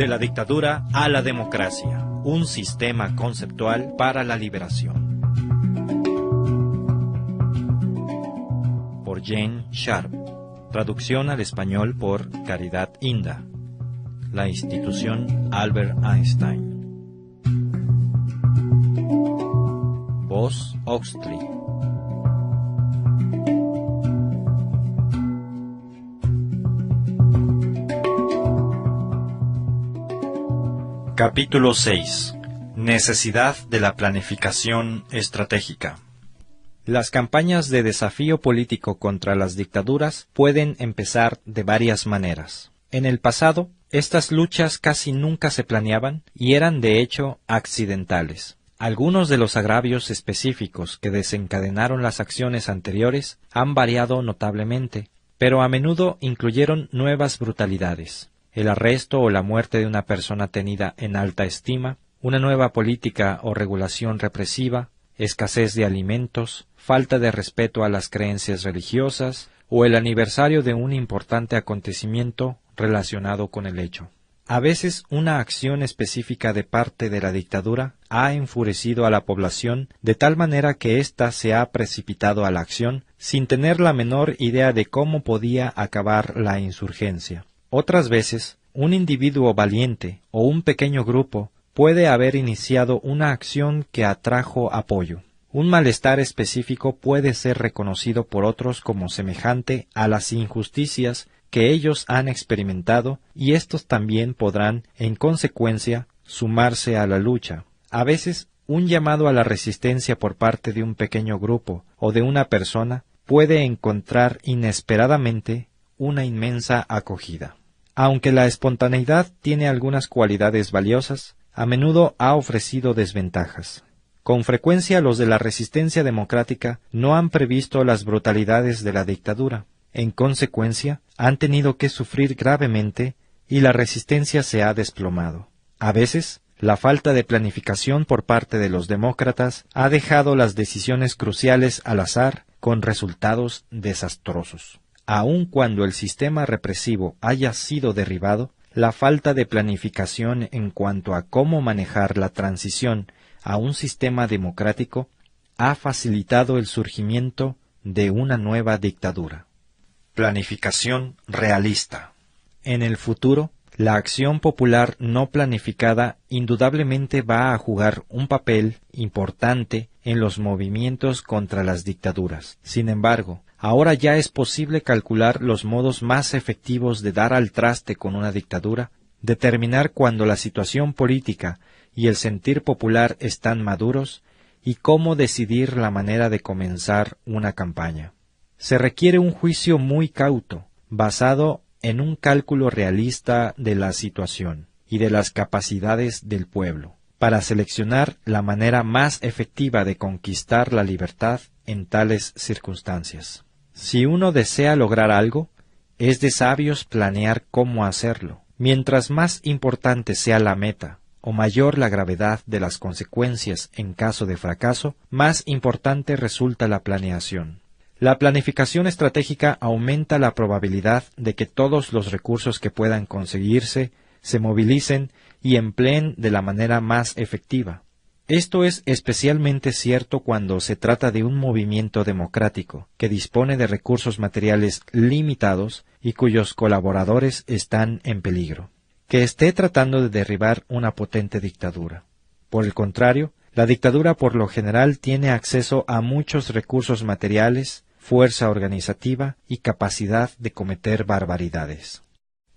De la dictadura a la democracia, un sistema conceptual para la liberación. Por Jane Sharp. Traducción al español por Caridad Inda. La institución Albert Einstein. Voz Oxley. Capítulo 6. Necesidad de la planificación estratégica. Las campañas de desafío político contra las dictaduras pueden empezar de varias maneras. En el pasado, estas luchas casi nunca se planeaban y eran de hecho accidentales. Algunos de los agravios específicos que desencadenaron las acciones anteriores han variado notablemente, pero a menudo incluyeron nuevas brutalidades. El arresto o la muerte de una persona tenida en alta estima, una nueva política o regulación represiva, escasez de alimentos, falta de respeto a las creencias religiosas o el aniversario de un importante acontecimiento relacionado con el hecho. A veces una acción específica de parte de la dictadura ha enfurecido a la población de tal manera que ésta se ha precipitado a la acción sin tener la menor idea de cómo podía acabar la insurgencia. Otras veces, un individuo valiente o un pequeño grupo puede haber iniciado una acción que atrajo apoyo. Un malestar específico puede ser reconocido por otros como semejante a las injusticias que ellos han experimentado y estos también podrán, en consecuencia, sumarse a la lucha. A veces, un llamado a la resistencia por parte de un pequeño grupo o de una persona puede encontrar inesperadamente una inmensa acogida. Aunque la espontaneidad tiene algunas cualidades valiosas, a menudo ha ofrecido desventajas. Con frecuencia los de la resistencia democrática no han previsto las brutalidades de la dictadura. En consecuencia, han tenido que sufrir gravemente y la resistencia se ha desplomado. A veces, la falta de planificación por parte de los demócratas ha dejado las decisiones cruciales al azar con resultados desastrosos. Aun cuando el sistema represivo haya sido derribado, la falta de planificación en cuanto a cómo manejar la transición a un sistema democrático ha facilitado el surgimiento de una nueva dictadura. Planificación realista. En el futuro, la acción popular no planificada indudablemente va a jugar un papel importante en los movimientos contra las dictaduras. Sin embargo, ahora ya es posible calcular los modos más efectivos de dar al traste con una dictadura, determinar cuándo la situación política y el sentir popular están maduros y cómo decidir la manera de comenzar una campaña. Se requiere un juicio muy cauto, basado en un cálculo realista de la situación y de las capacidades del pueblo, para seleccionar la manera más efectiva de conquistar la libertad en tales circunstancias. Si uno desea lograr algo, es de sabios planear cómo hacerlo. Mientras más importante sea la meta, o mayor la gravedad de las consecuencias en caso de fracaso, más importante resulta la planeación. La planificación estratégica aumenta la probabilidad de que todos los recursos que puedan conseguirse se movilicen y empleen de la manera más efectiva. Esto es especialmente cierto cuando se trata de un movimiento democrático que dispone de recursos materiales limitados y cuyos colaboradores están en peligro, que esté tratando de derribar una potente dictadura. Por el contrario, la dictadura por lo general tiene acceso a muchos recursos materiales, fuerza organizativa y capacidad de cometer barbaridades.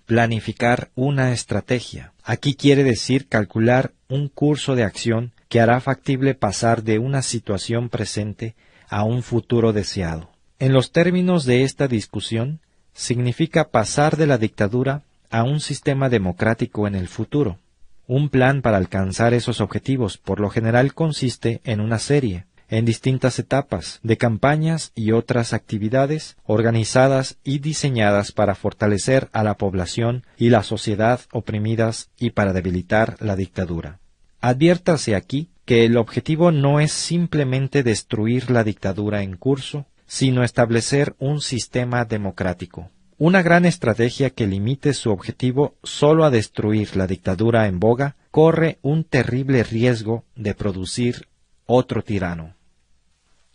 Planificar una estrategia. Aquí quiere decir calcular un curso de acción que hará factible pasar de una situación presente a un futuro deseado. En los términos de esta discusión, significa pasar de la dictadura a un sistema democrático en el futuro. Un plan para alcanzar esos objetivos por lo general consiste en una serie, en distintas etapas, de campañas y otras actividades organizadas y diseñadas para fortalecer a la población y la sociedad oprimidas y para debilitar la dictadura. Adviértase aquí que el objetivo no es simplemente destruir la dictadura en curso, sino establecer un sistema democrático. Una gran estrategia que limite su objetivo solo a destruir la dictadura en boga corre un terrible riesgo de producir otro tirano.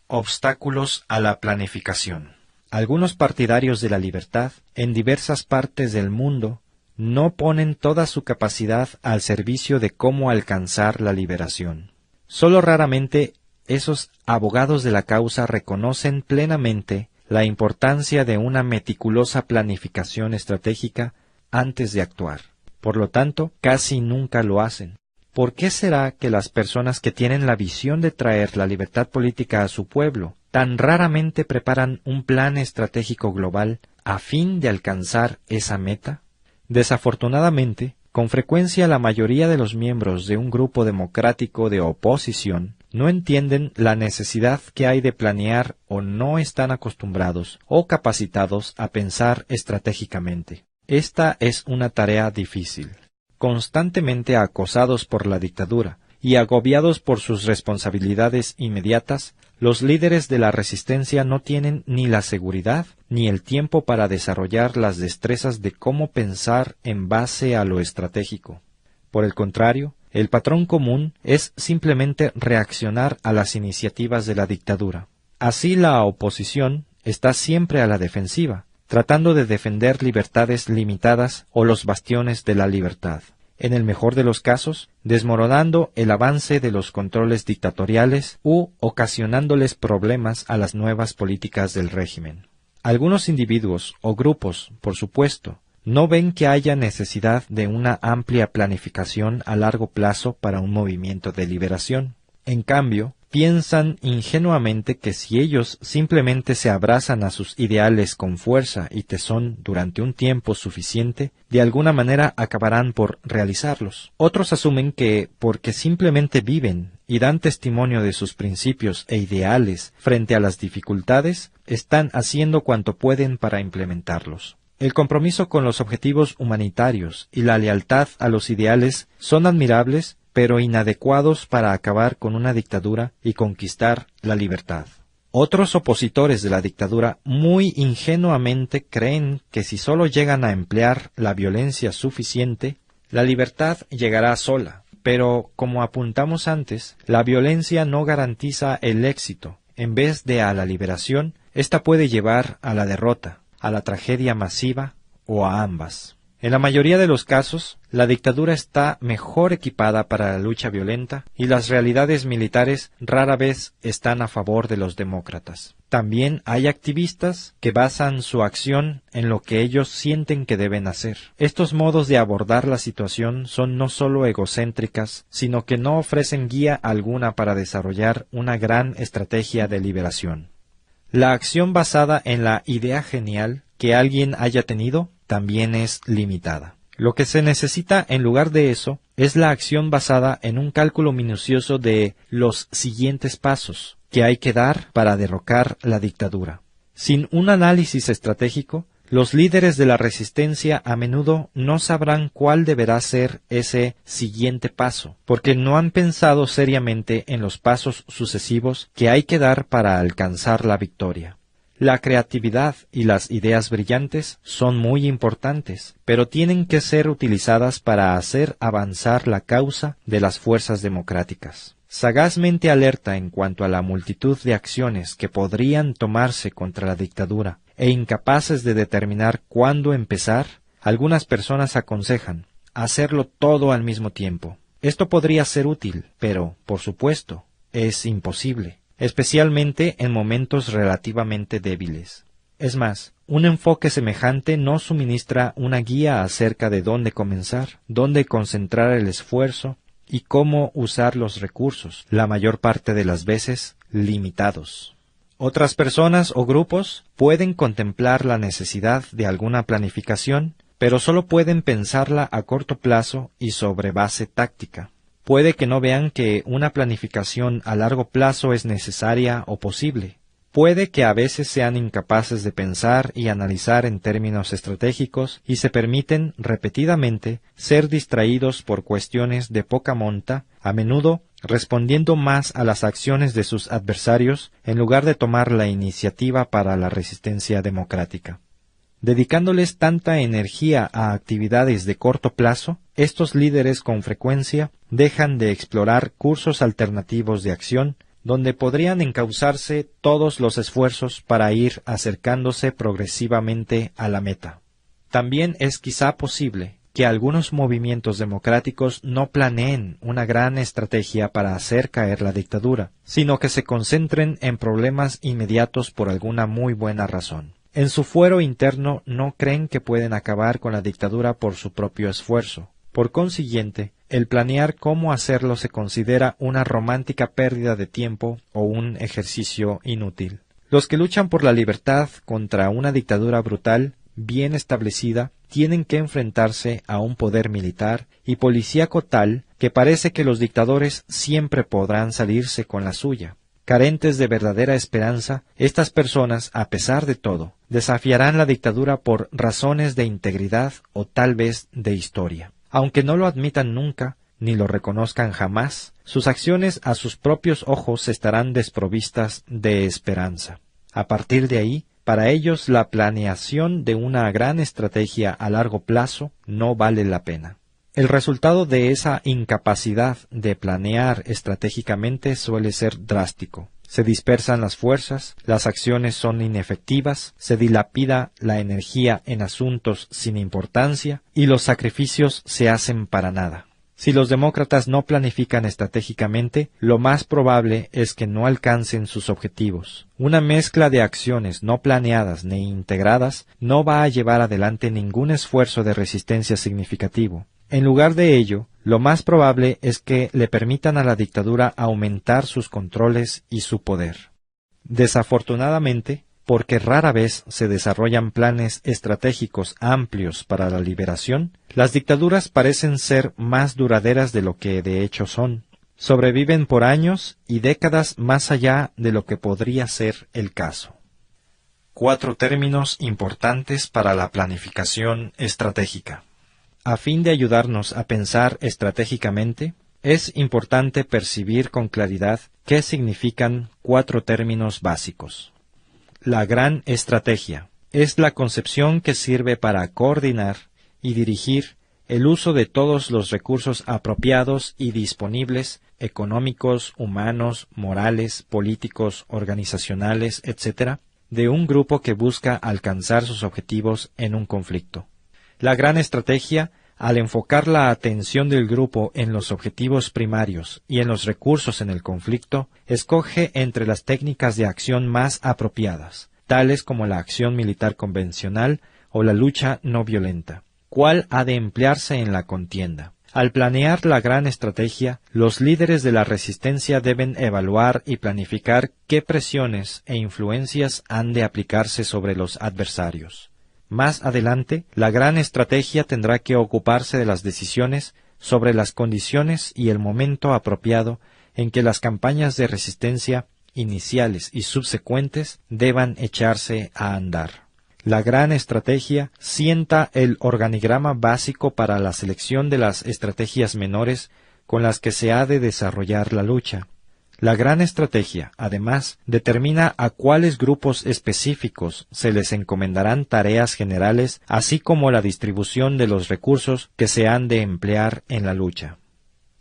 Obstáculos a la planificación. Algunos partidarios de la libertad en diversas partes del mundo no ponen toda su capacidad al servicio de cómo alcanzar la liberación. Solo raramente esos abogados de la causa reconocen plenamente la importancia de una meticulosa planificación estratégica antes de actuar. Por lo tanto, casi nunca lo hacen. ¿Por qué será que las personas que tienen la visión de traer la libertad política a su pueblo tan raramente preparan un plan estratégico global a fin de alcanzar esa meta? Desafortunadamente, con frecuencia la mayoría de los miembros de un grupo democrático de oposición no entienden la necesidad que hay de planear o no están acostumbrados o capacitados a pensar estratégicamente. Esta es una tarea difícil. Constantemente acosados por la dictadura y agobiados por sus responsabilidades inmediatas, los líderes de la resistencia no tienen ni la seguridad ni el tiempo para desarrollar las destrezas de cómo pensar en base a lo estratégico. Por el contrario, el patrón común es simplemente reaccionar a las iniciativas de la dictadura. Así la oposición está siempre a la defensiva, tratando de defender libertades limitadas o los bastiones de la libertad. En el mejor de los casos, desmoronando el avance de los controles dictatoriales u ocasionándoles problemas a las nuevas políticas del régimen. Algunos individuos o grupos, por supuesto, no ven que haya necesidad de una amplia planificación a largo plazo para un movimiento de liberación. En cambio, piensan ingenuamente que si ellos simplemente se abrazan a sus ideales con fuerza y tesón durante un tiempo suficiente, de alguna manera acabarán por realizarlos. Otros asumen que, porque simplemente viven y dan testimonio de sus principios e ideales frente a las dificultades, están haciendo cuanto pueden para implementarlos. El compromiso con los objetivos humanitarios y la lealtad a los ideales son admirables, pero inadecuados para acabar con una dictadura y conquistar la libertad. Otros opositores de la dictadura muy ingenuamente creen que si solo llegan a emplear la violencia suficiente, la libertad llegará sola. Pero, como apuntamos antes, la violencia no garantiza el éxito. En vez de a la liberación, esta puede llevar a la derrota, a la tragedia masiva o a ambas. En la mayoría de los casos, la dictadura está mejor equipada para la lucha violenta y las realidades militares rara vez están a favor de los demócratas. También hay activistas que basan su acción en lo que ellos sienten que deben hacer. Estos modos de abordar la situación son no solo egocéntricas, sino que no ofrecen guía alguna para desarrollar una gran estrategia de liberación. La acción basada en la idea genial que alguien haya tenido también es limitada. Lo que se necesita en lugar de eso es la acción basada en un cálculo minucioso de los siguientes pasos que hay que dar para derrocar la dictadura. Sin un análisis estratégico, los líderes de la resistencia a menudo no sabrán cuál deberá ser ese siguiente paso, porque no han pensado seriamente en los pasos sucesivos que hay que dar para alcanzar la victoria. La creatividad y las ideas brillantes son muy importantes, pero tienen que ser utilizadas para hacer avanzar la causa de las fuerzas democráticas. Sagazmente alerta en cuanto a la multitud de acciones que podrían tomarse contra la dictadura e incapaces de determinar cuándo empezar, algunas personas aconsejan hacerlo todo al mismo tiempo. Esto podría ser útil, pero, por supuesto, es imposible, especialmente en momentos relativamente débiles. Es más, un enfoque semejante no suministra una guía acerca de dónde comenzar, dónde concentrar el esfuerzo y cómo usar los recursos, la mayor parte de las veces limitados. Otras personas o grupos pueden contemplar la necesidad de alguna planificación, pero solo pueden pensarla a corto plazo y sobre base táctica. Puede que no vean que una planificación a largo plazo es necesaria o posible. Puede que a veces sean incapaces de pensar y analizar en términos estratégicos y se permiten repetidamente ser distraídos por cuestiones de poca monta, a menudo respondiendo más a las acciones de sus adversarios en lugar de tomar la iniciativa para la resistencia democrática. Dedicándoles tanta energía a actividades de corto plazo, estos líderes con frecuencia dejan de explorar cursos alternativos de acción donde podrían encauzarse todos los esfuerzos para ir acercándose progresivamente a la meta. También es quizá posible que algunos movimientos democráticos no planeen una gran estrategia para hacer caer la dictadura, sino que se concentren en problemas inmediatos por alguna muy buena razón. En su fuero interno no creen que pueden acabar con la dictadura por su propio esfuerzo. Por consiguiente, el planear cómo hacerlo se considera una romántica pérdida de tiempo o un ejercicio inútil. Los que luchan por la libertad contra una dictadura brutal, bien establecida, tienen que enfrentarse a un poder militar y policíaco tal que parece que los dictadores siempre podrán salirse con la suya. Carentes de verdadera esperanza, estas personas, a pesar de todo, desafiarán la dictadura por razones de integridad o tal vez de historia. Aunque no lo admitan nunca, ni lo reconozcan jamás, sus acciones a sus propios ojos estarán desprovistas de esperanza. A partir de ahí, para ellos la planeación de una gran estrategia a largo plazo no vale la pena. El resultado de esa incapacidad de planear estratégicamente suele ser drástico. Se dispersan las fuerzas, las acciones son inefectivas, se dilapida la energía en asuntos sin importancia y los sacrificios se hacen para nada. Si los demócratas no planifican estratégicamente, lo más probable es que no alcancen sus objetivos. Una mezcla de acciones no planeadas ni integradas no va a llevar adelante ningún esfuerzo de resistencia significativo. En lugar de ello, lo más probable es que le permitan a la dictadura aumentar sus controles y su poder. Desafortunadamente, porque rara vez se desarrollan planes estratégicos amplios para la liberación, las dictaduras parecen ser más duraderas de lo que de hecho son. Sobreviven por años y décadas más allá de lo que podría ser el caso. 4 términos importantes para la planificación estratégica. A fin de ayudarnos a pensar estratégicamente, es importante percibir con claridad qué significan 4 términos básicos. La gran estrategia es la concepción que sirve para coordinar y dirigir el uso de todos los recursos apropiados y disponibles, económicos, humanos, morales, políticos, organizacionales, etc., de un grupo que busca alcanzar sus objetivos en un conflicto. La gran estrategia, al enfocar la atención del grupo en los objetivos primarios y en los recursos en el conflicto, escoge entre las técnicas de acción más apropiadas, tales como la acción militar convencional o la lucha no violenta. ¿Cuál ha de emplearse en la contienda? Al planear la gran estrategia, los líderes de la resistencia deben evaluar y planificar qué presiones e influencias han de aplicarse sobre los adversarios. Más adelante, la gran estrategia tendrá que ocuparse de las decisiones sobre las condiciones y el momento apropiado en que las campañas de resistencia iniciales y subsecuentes deban echarse a andar. La gran estrategia sienta el organigrama básico para la selección de las estrategias menores con las que se ha de desarrollar la lucha. La gran estrategia, además, determina a cuáles grupos específicos se les encomendarán tareas generales, así como la distribución de los recursos que se han de emplear en la lucha.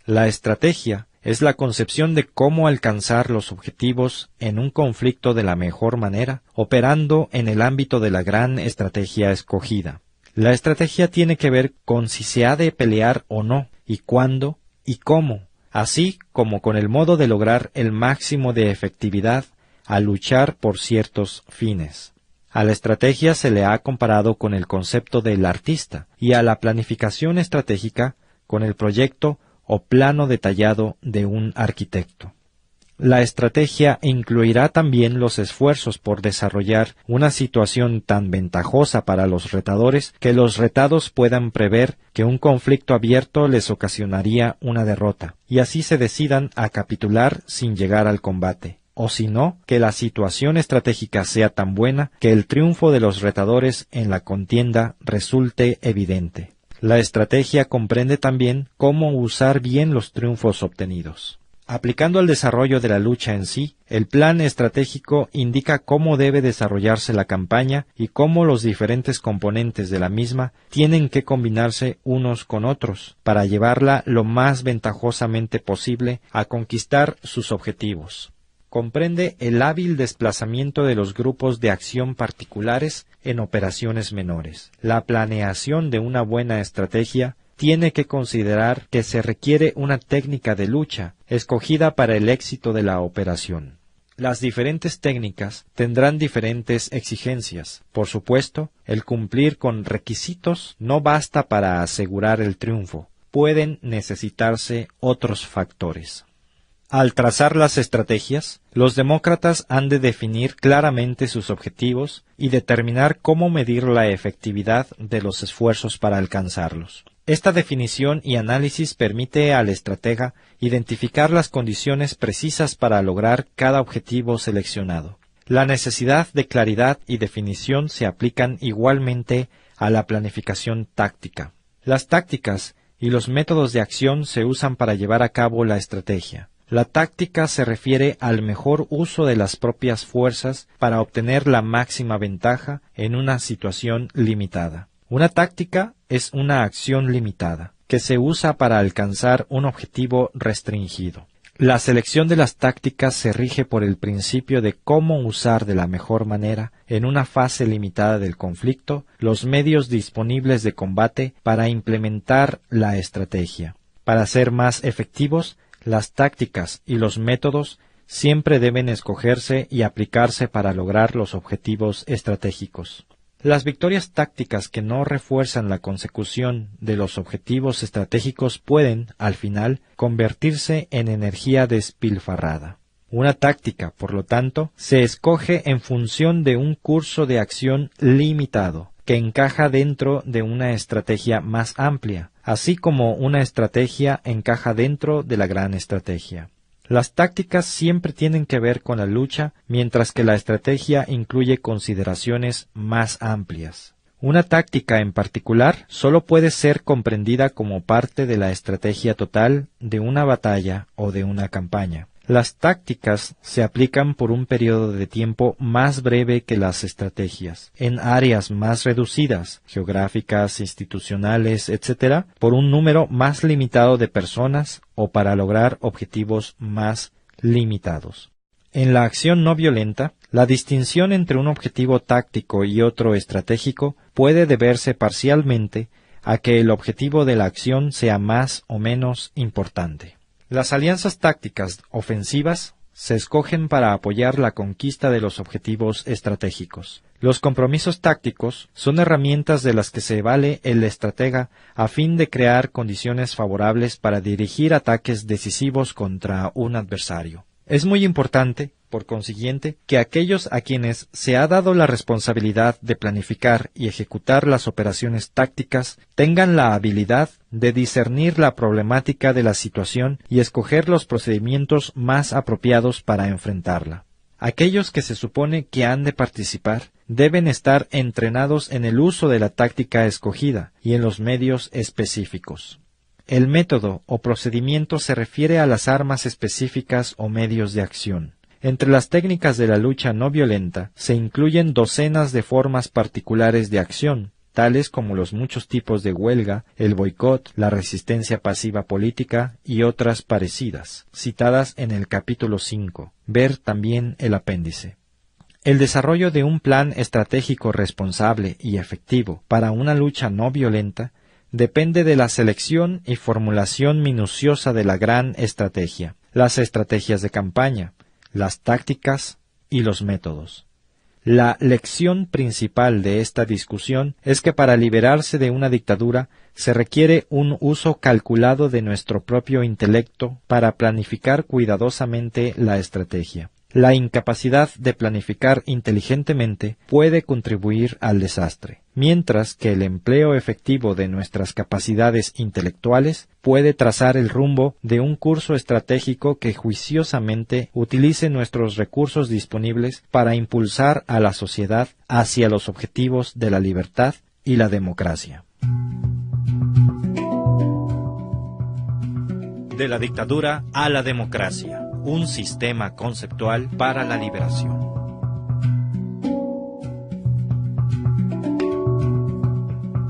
La estrategia es la concepción de cómo alcanzar los objetivos en un conflicto de la mejor manera, operando en el ámbito de la gran estrategia escogida. La estrategia tiene que ver con si se ha de pelear o no, y cuándo y cómo, así como con el modo de lograr el máximo de efectividad al luchar por ciertos fines. A la estrategia se le ha comparado con el concepto del artista y a la planificación estratégica con el proyecto o plano detallado de un arquitecto. La estrategia incluirá también los esfuerzos por desarrollar una situación tan ventajosa para los retadores que los retados puedan prever que un conflicto abierto les ocasionaría una derrota, y así se decidan a capitular sin llegar al combate, o si no, que la situación estratégica sea tan buena que el triunfo de los retadores en la contienda resulte evidente. La estrategia comprende también cómo usar bien los triunfos obtenidos. Aplicando al desarrollo de la lucha en sí, el plan estratégico indica cómo debe desarrollarse la campaña y cómo los diferentes componentes de la misma tienen que combinarse unos con otros para llevarla lo más ventajosamente posible a conquistar sus objetivos. Comprende el hábil desplazamiento de los grupos de acción particulares en operaciones menores. La planeación de una buena estrategia tiene que considerar que se requiere una técnica de lucha escogida para el éxito de la operación. Las diferentes técnicas tendrán diferentes exigencias. Por supuesto, el cumplir con requisitos no basta para asegurar el triunfo. Pueden necesitarse otros factores. Al trazar las estrategias, los demócratas han de definir claramente sus objetivos y determinar cómo medir la efectividad de los esfuerzos para alcanzarlos. Esta definición y análisis permite al estratega identificar las condiciones precisas para lograr cada objetivo seleccionado. La necesidad de claridad y definición se aplican igualmente a la planificación táctica. Las tácticas y los métodos de acción se usan para llevar a cabo la estrategia. La táctica se refiere al mejor uso de las propias fuerzas para obtener la máxima ventaja en una situación limitada. Una táctica es una acción limitada, que se usa para alcanzar un objetivo restringido. La selección de las tácticas se rige por el principio de cómo usar de la mejor manera, en una fase limitada del conflicto, los medios disponibles de combate para implementar la estrategia. Para ser más efectivos, las tácticas y los métodos siempre deben escogerse y aplicarse para lograr los objetivos estratégicos. Las victorias tácticas que no refuerzan la consecución de los objetivos estratégicos pueden, al final, convertirse en energía despilfarrada. Una táctica, por lo tanto, se escoge en función de un curso de acción limitado, que encaja dentro de una estrategia más amplia, así como una estrategia encaja dentro de la gran estrategia. Las tácticas siempre tienen que ver con la lucha, mientras que la estrategia incluye consideraciones más amplias. Una táctica en particular solo puede ser comprendida como parte de la estrategia total de una batalla o de una campaña. Las tácticas se aplican por un periodo de tiempo más breve que las estrategias, en áreas más reducidas, geográficas, institucionales, etc., por un número más limitado de personas o para lograr objetivos más limitados. En la acción no violenta, la distinción entre un objetivo táctico y otro estratégico puede deberse parcialmente a que el objetivo de la acción sea más o menos importante. Las alianzas tácticas ofensivas se escogen para apoyar la conquista de los objetivos estratégicos. Los compromisos tácticos son herramientas de las que se vale el estratega a fin de crear condiciones favorables para dirigir ataques decisivos contra un adversario. Es muy importante, por consiguiente, que aquellos a quienes se ha dado la responsabilidad de planificar y ejecutar las operaciones tácticas tengan la habilidad de discernir la problemática de la situación y escoger los procedimientos más apropiados para enfrentarla. Aquellos que se supone que han de participar deben estar entrenados en el uso de la táctica escogida y en los medios específicos. El método o procedimiento se refiere a las armas específicas o medios de acción. Entre las técnicas de la lucha no violenta se incluyen docenas de formas particulares de acción, tales como los muchos tipos de huelga, el boicot, la resistencia pasiva política y otras parecidas, citadas en el capítulo 5. Ver también el apéndice. El desarrollo de un plan estratégico responsable y efectivo para una lucha no violenta depende de la selección y formulación minuciosa de la gran estrategia, las estrategias de campaña, las tácticas y los métodos. La lección principal de esta discusión es que para liberarse de una dictadura se requiere un uso calculado de nuestro propio intelecto para planificar cuidadosamente la estrategia. La incapacidad de planificar inteligentemente puede contribuir al desastre, mientras que el empleo efectivo de nuestras capacidades intelectuales puede trazar el rumbo de un curso estratégico que juiciosamente utilice nuestros recursos disponibles para impulsar a la sociedad hacia los objetivos de la libertad y la democracia. De la dictadura a la democracia, un sistema conceptual para la liberación.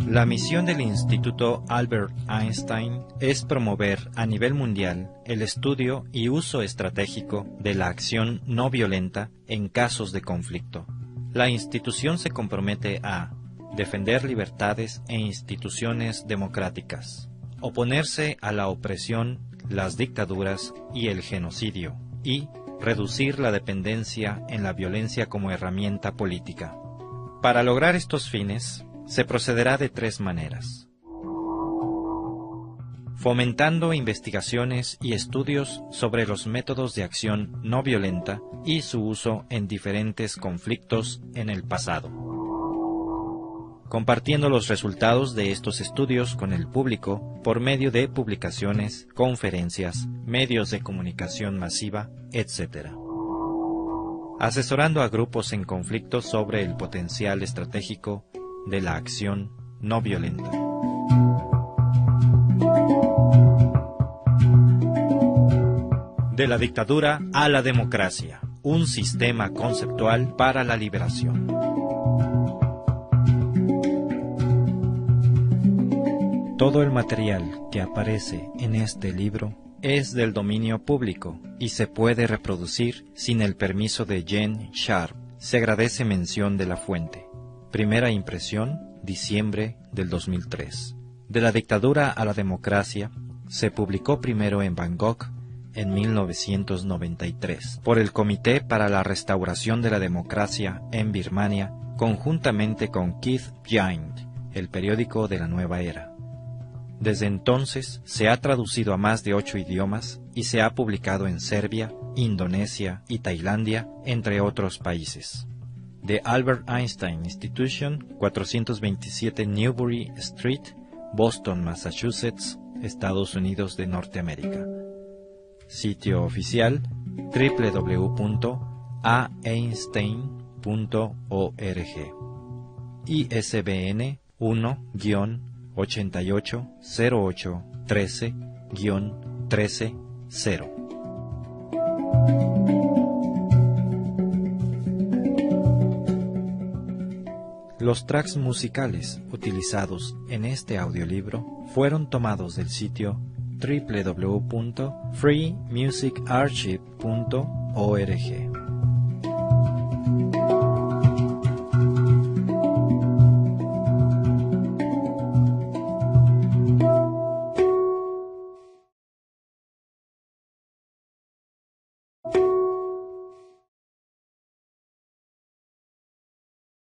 La misión del Instituto Albert Einstein es promover a nivel mundial el estudio y uso estratégico de la acción no violenta en casos de conflicto. La institución se compromete a defender libertades e instituciones democráticas, oponerse a la opresión, las dictaduras y el genocidio, y reducir la dependencia en la violencia como herramienta política. Para lograr estos fines, se procederá de tres maneras: fomentando investigaciones y estudios sobre los métodos de acción no violenta y su uso en diferentes conflictos en el pasado, compartiendo los resultados de estos estudios con el público por medio de publicaciones, conferencias, medios de comunicación masiva, etc. Asesorando a grupos en conflicto sobre el potencial estratégico de la acción no violenta. De la dictadura a la democracia, un sistema conceptual para la liberación. Todo el material que aparece en este libro es del dominio público y se puede reproducir sin el permiso de Jen Sharp. Se agradece mención de la fuente. Primera impresión, diciembre del 2003. De la dictadura a la democracia se publicó primero en Bangkok en 1993 por el Comité para la Restauración de la Democracia en Birmania, conjuntamente con Keith Giant, el periódico de la nueva era. Desde entonces se ha traducido a más de 8 idiomas y se ha publicado en Serbia, Indonesia y Tailandia, entre otros países. The Albert Einstein Institution, 427 Newbury Street, Boston, Massachusetts, Estados Unidos de Norteamérica. Sitio oficial www.aeinstein.org. ISBN 1-880813-130. Los tracks musicales utilizados en este audiolibro fueron tomados del sitio www.freemusicarchive.org.